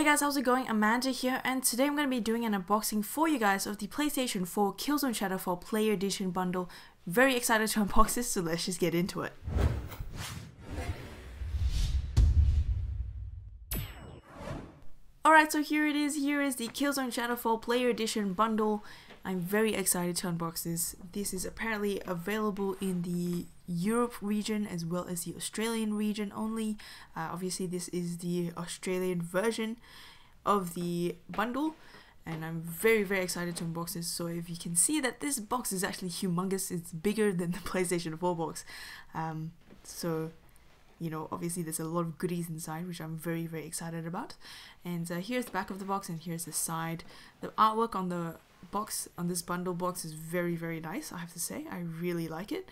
Hey guys, how's it going? Amanda here, and today I'm going to be doing an unboxing for you guys of the PlayStation 4 Killzone Shadow Fall Player Edition bundle. Very excited to unbox this, so let's just get into it. Alright, so here it is. Here is the Killzone Shadow Fall Player Edition bundle. I'm very excited to unbox this. This is apparently available in the Europe region as well as the Australian region only. Obviously this is the Australian version of the bundle, and I'm very excited to unbox this. So if you can see that this box is actually humongous, it's bigger than the PlayStation 4 box. So you know, obviously there's a lot of goodies inside, which I'm very excited about. And here's the back of the box, and here's the side. The artwork on the box, on this bundle box, is very nice, I have to say. I really like it.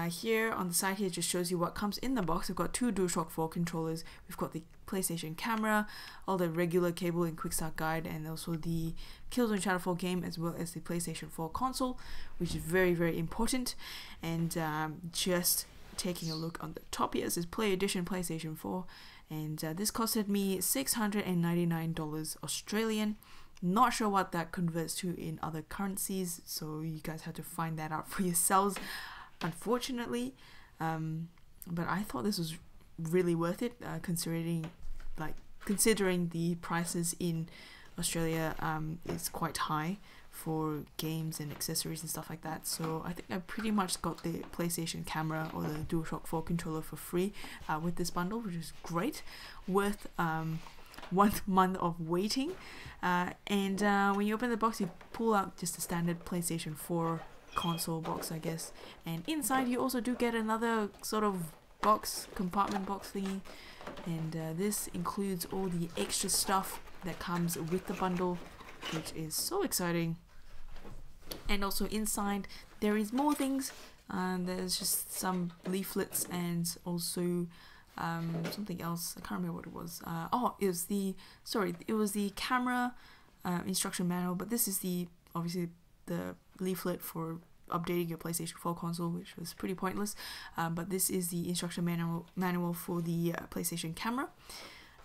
Here on the side here just shows you what comes in the box. We've got two DualShock 4 controllers, we've got the PlayStation camera, all the regular cable and quick start guide, and also the Killzone Shadow Fall game, as well as the PlayStation 4 console, which is very important. And just taking a look on the top here, it says Play Edition PlayStation 4, and this costed me $699 Australian. Not sure what that converts to in other currencies, so you guys have to find that out for yourselves, unfortunately. But I thought this was really worth it, considering the prices in Australia is quite high for games and accessories and stuff like that. So I think I pretty much got the PlayStation camera or the DualShock 4 controller for free with this bundle, which is great, worth 1 month of waiting. And when you open the box, you pull out just a standard PlayStation 4 console box, I guess, and inside you also do get another sort of box, compartment box thingy, and this includes all the extra stuff that comes with the bundle, which is so exciting. And also inside there is more things. There's just some leaflets and also something else. I can't remember what it was. It was the camera instruction manual, but this is obviously the leaflet for updating your PlayStation 4 console, which was pretty pointless. But this is the instruction manual for the PlayStation camera.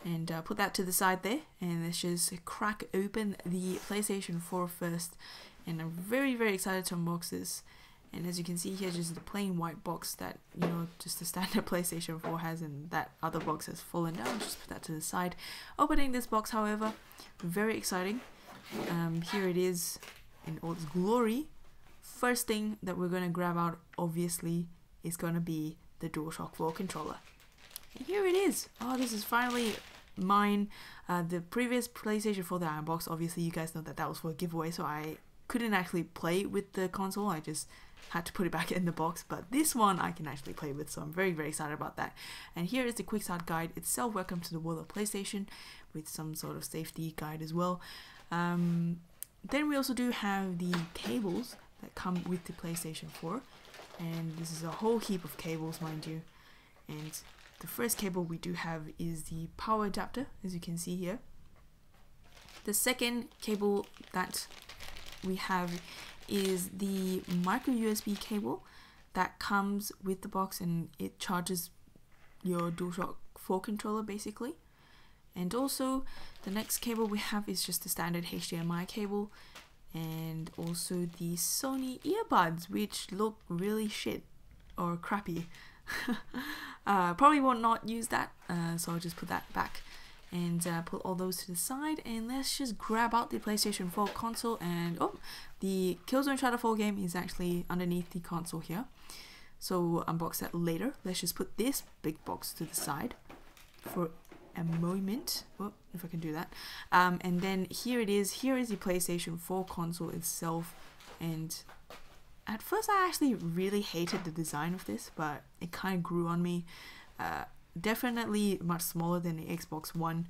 And put that to the side there, and let's just crack open the PlayStation 4 first. And I'm very excited to unbox this. And as you can see here, just the plain white box that, you know, just the standard PlayStation 4 has, and that other box has fallen down. Just put that to the side. Opening this box, however, very exciting. Here it is in all its glory. First thing that we're going to grab out, obviously, is going to be the DualShock 4 controller. And here it is. Oh, this is finally mine. The previous PlayStation 4 that I unboxed, obviously you guys know that was for a giveaway, so I couldn't actually play with the console. I just had to put it back in the box, but this one I can actually play with, so I'm very excited about that. And here is the quick start guide itself. Welcome to the world of PlayStation, with some sort of safety guide as well. Then we also do have the cables that come with the PlayStation 4, and this is a whole heap of cables, mind you. And the first cable we do have is the power adapter, as you can see here. The second cable that we have is the micro USB cable that comes with the box, and it charges your DualShock 4 controller basically. And also the next cable we have is just the standard HDMI cable, and also the Sony earbuds, which look really shit or crappy. Probably will not use that, so I'll just put that back and put all those to the side. And let's just grab out the PlayStation 4 console, and the Killzone Shadow Fall game is actually underneath the console here, so we'll unbox that later. Let's just put this big box to the side for a moment, if I can do that. And then here it is. Here is the PlayStation 4 console itself, and at first I actually really hated the design of this, but it kind of grew on me. Definitely much smaller than the Xbox One.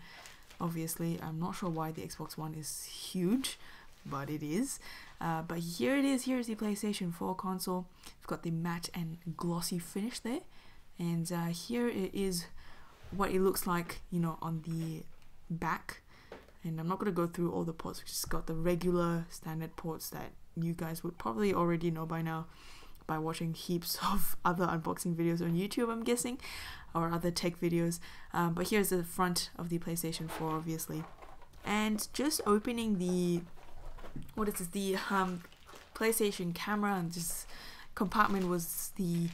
Obviously, I'm not sure why the Xbox One is huge, but it is. But here it is. Here is the PlayStation 4 console. We've got the matte and glossy finish there, and here it is what it looks like, you know, on the back. And I'm not going to go through all the ports. We've just got the regular standard ports that you guys would probably already know by now by watching heaps of other unboxing videos on YouTube, I'm guessing, or other tech videos. But here's the front of the PlayStation 4, obviously. and just opening the PlayStation camera, and this compartment was the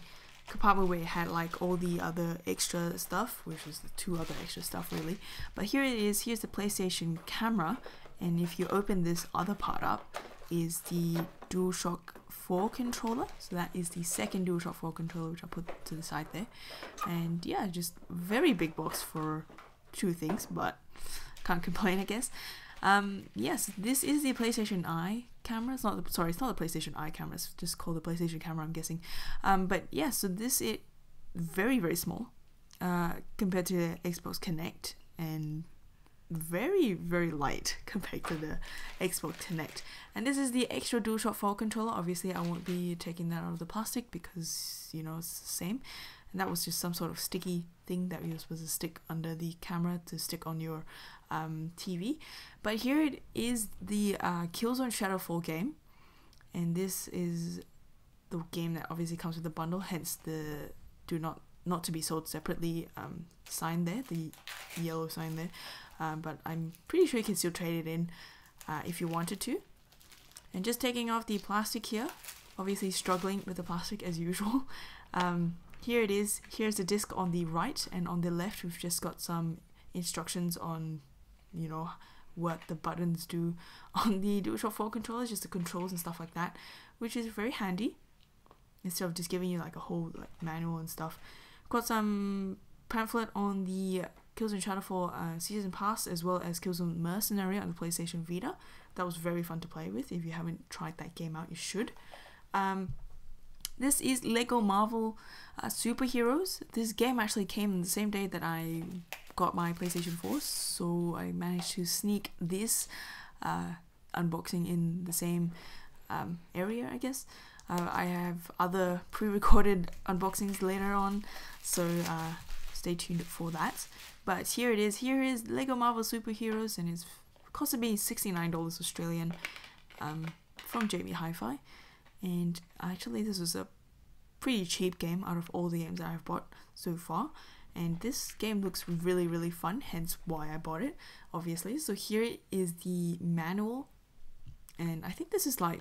compartment where it had like all the other extra stuff, which is the 2 other extra stuff really. But here it is, here's the PlayStation camera, and if you open this other part up is the DualShock 4 controller. So that is the second DualShock 4 controller, which I'll put to the side there. And yeah, just very big box for 2 things, but can't complain, I guess. Yes, this is the PlayStation Eye camera. It's not the PlayStation Eye camera, it's just called the PlayStation camera, I'm guessing. But yeah, so this is very, very small compared to the Xbox Kinect, and very, very light compared to the Xbox Kinect. And this is the extra DualShock 4 controller. Obviously I won't be taking that out of the plastic because, you know, it's the same. And that was just some sort of sticky thing that you're supposed to stick under the camera to stick on your TV. But here it is, the Killzone Shadow Fall game, and this is the game that obviously comes with the bundle, hence the not to be sold separately sign there, the yellow sign there. But I'm pretty sure you can still trade it in if you wanted to. And just taking off the plastic here, obviously struggling with the plastic as usual. Here it is, here's the disc on the right, and on the left we've just got some instructions on, you know, what the buttons do on the DualShock 4 controllers, just the controls and stuff like that, which is very handy instead of just giving you like a whole like manual and stuff. Got some pamphlet on the Killzone Shadow Fall Season Pass, as well as Killzone Mercenary on the PlayStation Vita. That was very fun to play with. If you haven't tried that game out, you should. This is Lego Marvel Superheroes. This game actually came the same day that I got my PlayStation 4, so I managed to sneak this unboxing in the same area, I guess. I have other pre-recorded unboxings later on, so stay tuned for that. But here it is. Here is Lego Marvel Superheroes, and it's costed me $69 Australian from Jamie Hi-Fi. And actually this was a pretty cheap game out of all the games that I've bought so far. And this game looks really, really fun, hence why I bought it, obviously. So here is the manual, and I think this is like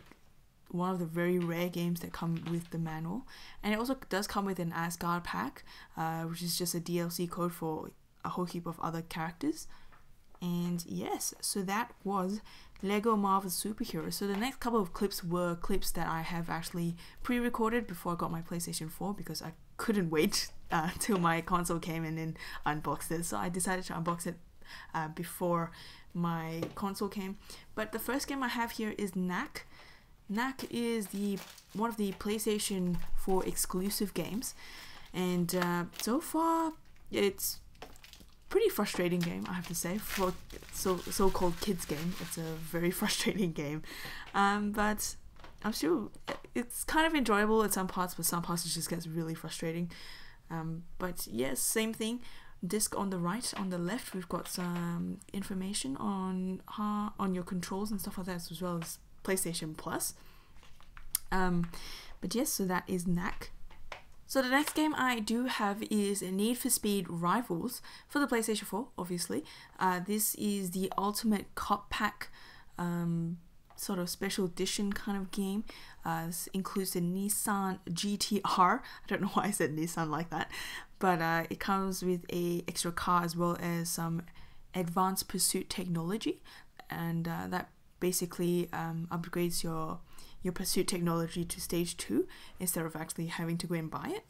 one of the very rare games that come with the manual. And it also does come with an Asgard pack, which is just a DLC code for a whole heap of other characters. And yes, so that was Lego Marvel Superheroes. So the next couple of clips were clips that I have actually pre-recorded before I got my PlayStation 4, because I couldn't wait till my console came in and unboxed it. So I decided to unbox it before my console came. But the first game I have here is Knack. Knack is one of the PlayStation 4 exclusive games, and so far it's pretty frustrating game, I have to say. For so-called kids game, it's a very frustrating game, but I'm sure it's kind of enjoyable at some parts, but some parts it just gets really frustrating. But yes, same thing, disc on the right. On the left we've got some information on your controls and stuff like that, as well as PlayStation Plus. But yes, so that is Knack. So the next game I do have is Need for Speed Rivals for the PlayStation 4, obviously. This is the Ultimate Cop Pack sort of special edition kind of game. This includes the Nissan GTR. I don't know why I said Nissan like that, but it comes with a extra car as well as some advanced pursuit technology, and that basically upgrades your pursuit technology to stage 2 instead of actually having to go and buy it.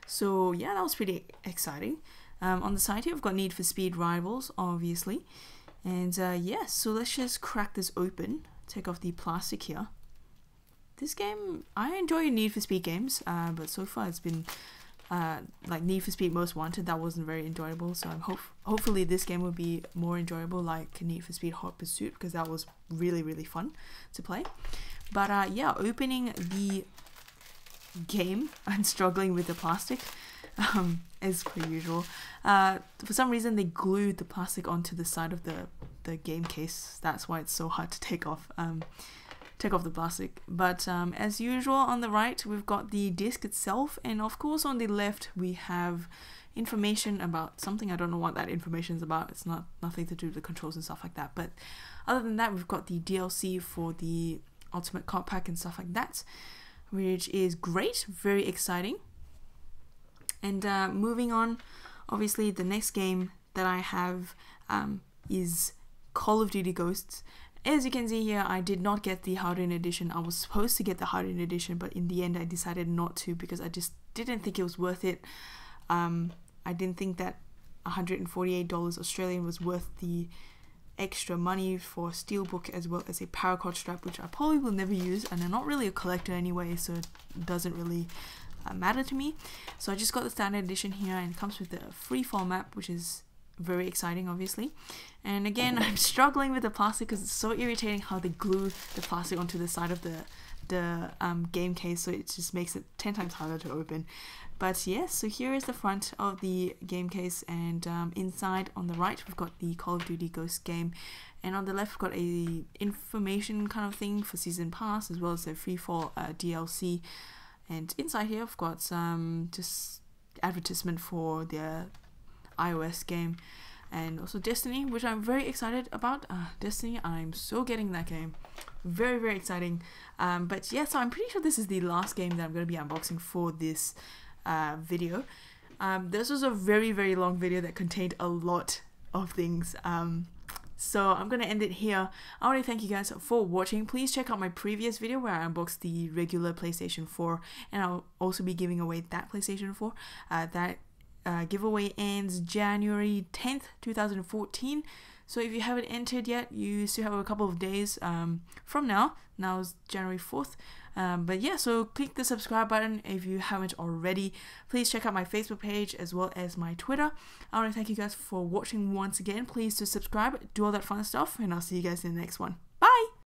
So yeah, that was pretty exciting. On the side here I've got Need for Speed Rivals, obviously, and yeah, so let's just crack this open, take off the plastic here. This game, I enjoy Need for Speed games, but so far it's been like Need for Speed Most Wanted, that wasn't very enjoyable, so hopefully this game will be more enjoyable, like Need for Speed Hot Pursuit, because that was really, really fun to play. But yeah, opening the game, I'm struggling with the plastic, as per usual. For some reason they glued the plastic onto the side of the game case, that's why it's so hard to take off. take off the plastic. But as usual, on the right we've got the disc itself, and of course on the left we have information about something. I don't know what that information is about. It's nothing to do with the controls and stuff like that. But other than that, we've got the DLC for the Ultimate COD Pack and stuff like that, which is great, very exciting. And moving on, obviously the next game that I have is Call of Duty Ghosts. As you can see here, I did not get the hardened edition. I was supposed to get the hardened edition, but in the end I decided not to because I just didn't think it was worth it. I didn't think that $148 Australian was worth the extra money for a steelbook as well as a paracord strap, which I probably will never use, and I'm not really a collector anyway, so it doesn't really matter to me. So I just got the standard edition here, and it comes with the free fall map, which is very exciting, obviously. And again, I'm struggling with the plastic because it's so irritating how they glue the plastic onto the side of the game case, so it just makes it 10 times harder to open. But yes, so here is the front of the game case, and inside on the right we've got the Call of Duty Ghosts game, and on the left we've got a information kind of thing for season pass as well as the free fall DLC. And inside here I've got some just advertisement for the iOS game, and also Destiny, which I'm very excited about. Destiny, I'm so getting that game. Very, very exciting. But yeah, so I'm pretty sure this is the last game that I'm going to be unboxing for this video. This was a very, very long video that contained a lot of things. So I'm going to end it here. I want to thank you guys for watching. Please check out my previous video where I unboxed the regular PlayStation 4, and I'll also be giving away that PlayStation 4. That giveaway ends January 10th, 2014. So if you haven't entered yet, you still have a couple of days from now. Now is January 4th. But yeah, so click the subscribe button if you haven't already. Please check out my Facebook page as well as my Twitter. I want to thank you guys for watching once again. Please do subscribe, do all that fun stuff, and I'll see you guys in the next one.